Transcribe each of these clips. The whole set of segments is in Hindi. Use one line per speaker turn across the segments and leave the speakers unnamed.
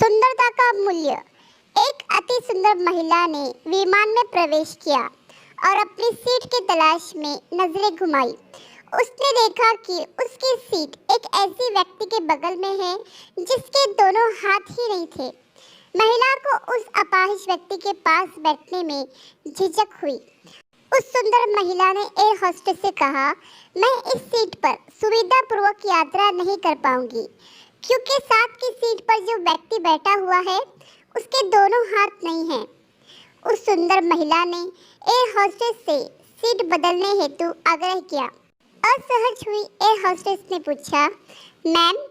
सुंदरता का मूल्य। एक अति सुंदर महिला ने विमान में प्रवेश किया और अपनी सीट की तलाश में नजरें घुमाई। उसने देखा कि उसकी सीट एक ऐसी व्यक्ति के बगल में है जिसके दोनों हाथ ही नहीं थे। महिला को उस अपाहिज व्यक्ति के पास बैठने में झिझक हुई। उस सुंदर महिला ने एयर होस्टेस से कहा, मैं इस सीट पर सुविधापूर्वक यात्रा नहीं कर पाऊंगी क्योंकि साथ की सीट पर जो व्यक्ति बैठा हुआ है उसके दोनों हाथ नहीं हैं। उस सुंदर महिला ने एयर होस्टेस से सीट बदलने हेतु आग्रह किया। असहज हुई एयर होस्टेस ने पूछा, मैम,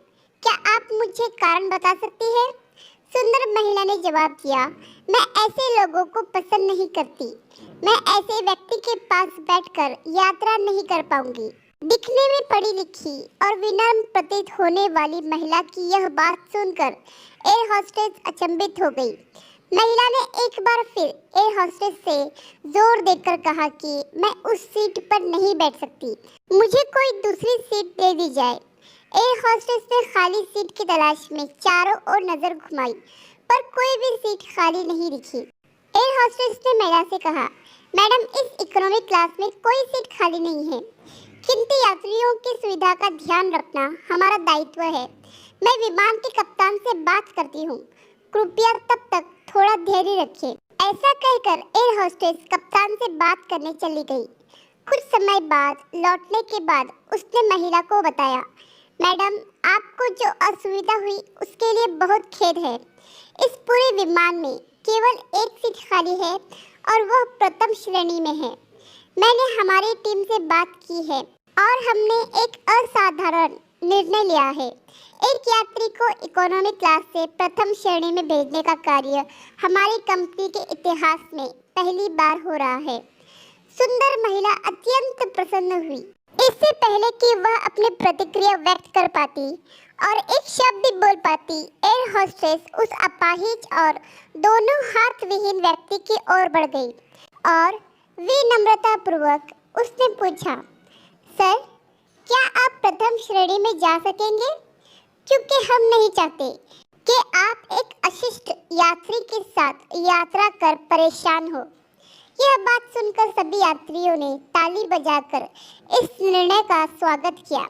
क्या आप मुझे कारण बता सकती हैं? सुंदर महिला ने जवाब दिया, मैं ऐसे लोगों को पसंद नहीं करती। मैं ऐसे व्यक्ति के पास बैठकर यात्रा नहीं कर पाऊंगी। दिखने में पढ़ी लिखी और विनम्र प्रतीत होने वाली महिला की यह बात सुनकर एयर होस्टेस अचंभित हो गई। महिला ने एक बार फिर एयर होस्टेस से जोर देकर कहा कि मैं उस सीट पर नहीं बैठ सकती, मुझे कोई दूसरी सीट दे दी जाए। एयर होस्टेस ने खाली सीट की तलाश में चारों ओर नजर घुमाई पर कोई भी सीट खाली नहीं दिखी। एयर होस्टेस ने महिला से कहा, मैडम, इस इकोनॉमी क्लास में कोई सीट खाली नहीं है, किंतु यात्रियों की सुविधा का ध्यान रखना हमारा दायित्व है। मैं विमान के कप्तान से बात करती हूँ, कृपया तब तक थोड़ा धैर्य रखें। ऐसा कहकर एयर होस्टेस कप्तान से बात करने चली गई। कुछ समय बाद लौटने के बाद उसने महिला को बताया, मैडम, आपको जो असुविधा हुई उसके लिए बहुत खेद है। इस पूरे विमान में केवल एक सीट खाली है और वह प्रथम श्रेणी में है। मैंने हमारी टीम से बात की है और हमने एक असाधारण निर्णय लिया है। एक यात्री को इकोनॉमी क्लास से प्रथम श्रेणी में भेजने का कार्य हमारी कंपनी के इतिहास में पहली बार हो रहा है। सुंदर महिला अत्यंत प्रसन्न हुई। इससे पहले कि वह अपनी प्रतिक्रिया व्यक्त कर पाती और एक शब्द भी बोल पाती, एयर होस्टेस उस अपाहिज और दोनों हाथ विहीन व्यक्ति की ओर बढ़ गई और विनम्रतापूर्वक उसने पूछा, सर, क्या आप प्रथम श्रेणी में जा सकेंगे? क्योंकि हम नहीं चाहते कि आप एक अशिष्ट यात्री के साथ यात्रा कर परेशान हो। यह बात सुनकर सभी यात्रियों ने ताली बजाकर इस निर्णय का स्वागत किया।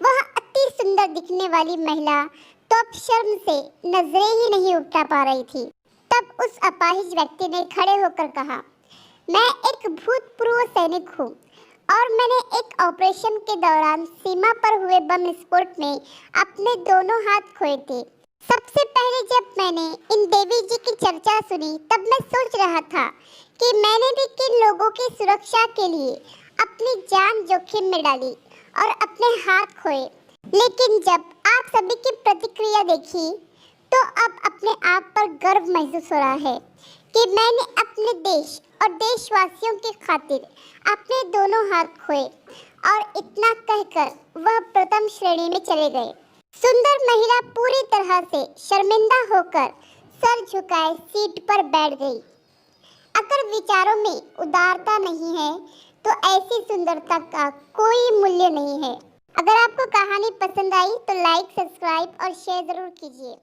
वह अति सुंदर दिखने वाली महिला तो अब शर्म से नजरें ही नहीं उठा पा रही थी। तब उस अपाहिज व्यक्ति ने खड़े होकर कहा, मैं एक भूतपूर्व सैनिक हूँ और मैंने एक ऑपरेशन के दौरान सीमा पर हुए बम विस्फोट में अपने दोनों हाथ खोए थे। सबसे पहले जब मैंने इन देवी जी की चर्चा सुनी तब मैं सोच रहा था कि मैंने भी किन लोगों की सुरक्षा के लिए अपनी जान जोखिम में डाली और अपने हाथ खोए। लेकिन जब आप सभी की प्रतिक्रिया देखी तो अब अपने आप पर गर्व महसूस हो रहा है कि मैंने अपने देश और देशवासियों की खातिर अपने दोनों हाथ खोए। और इतना कहकर वह प्रथम श्रेणी में चले गए। सुंदर महिला पूरी तरह से शर्मिंदा होकर सर झुकाए सीट पर बैठ गई। अगर विचारों में उदारता नहीं है तो ऐसी सुंदरता का कोई मूल्य नहीं है। अगर आपको कहानी पसंद आई तो लाइक, सब्सक्राइब और शेयर जरूर कीजिए।